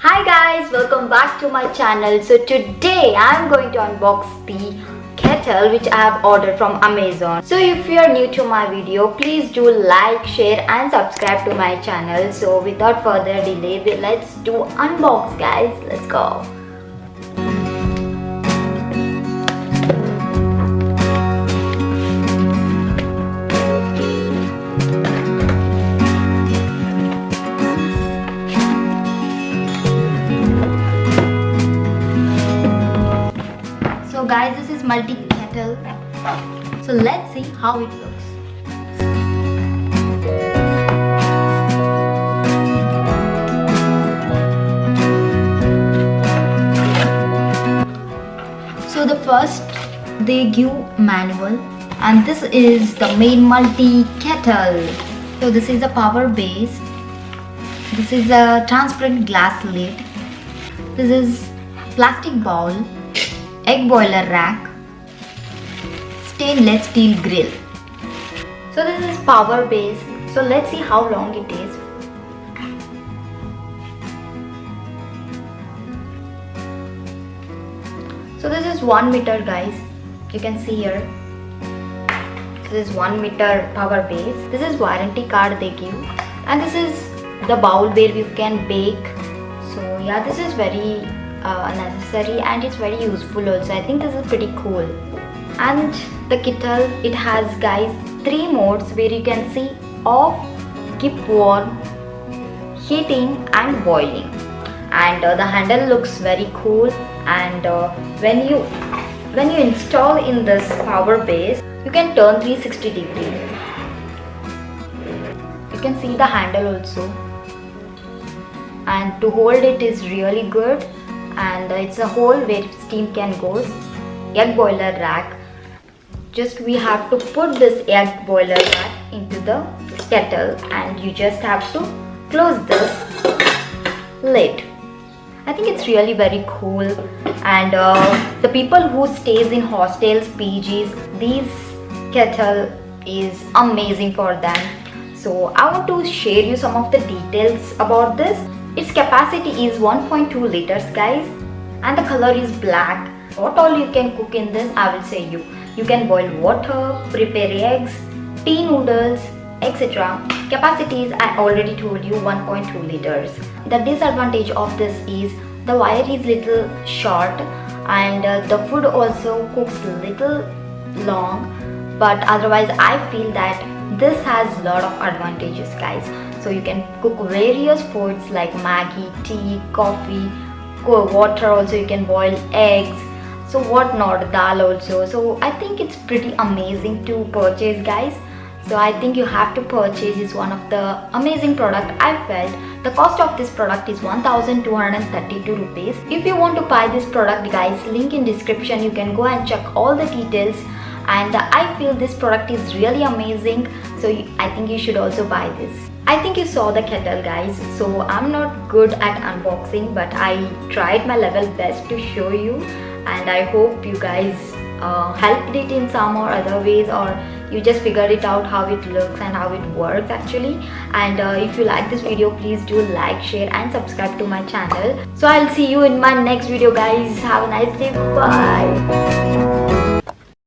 Hi guys, welcome back to my channel. So today I'm going to unbox the kettle which I have ordered from Amazon. So if you are new to my video, please do like, share and subscribe to my channel. So without further delay, let's do unbox guys. Let's go. So guys, this is multi-kettle. So let's see how it looks. So the first they give manual, and this is the main multi-kettle. So this is a power base. This is a transparent glass lid. This is plastic bowl, egg boiler rack, stainless steel grill. So this is power base. So let's see how long it is. So this is 1 meter guys. You can see here. This is 1 meter power base. This is warranty card they give, and this is the bowl where you can bake. So yeah, this is very necessary and it's very useful also. I think this is pretty cool. And the kettle, it has guys 3 modes where you can see off, keep warm, heating and boiling. And the handle looks very cool. And when you install in this power base, you can turn 360 degrees. You can see the handle also, and to hold it is really good. And it's a hole where steam can go. Egg boiler rack. Just we have to put this egg boiler rack into the kettle, and you just have to close this lid. I think it's really very cool. And the people who stays in hostels, PGs, these kettle is amazing for them. So I want to share you some of the details about this. Its capacity is 1.2 liters guys, and the color is black. What all you can cook in this, I will say you. You can boil water, prepare eggs, tea noodles, etc. Capacity is, I already told you, 1.2 liters. The disadvantage of this is the wire is little short, and the food also cooks little long. But otherwise I feel that this has lot of advantages guys. So you can cook various foods like maggi, tea, coffee, water also, you can boil eggs, so what not, daal also. So I think it's pretty amazing to purchase guys. So I think you have to purchase. It's one of the amazing product I felt. The cost of this product is 1232 rupees. If you want to buy this product guys, link in description, you can go and check all the details. And I feel this product is really amazing. So I think you should also buy this. I think you saw the kettle guys. So I'm not good at unboxing, but I tried my level best to show you. And I hope you guys helped it in some or other ways, or you just figured it out how it looks and how it works actually. And if you like this video, please do like, share and subscribe to my channel. So I'll see you in my next video guys. Have a nice day. Bye.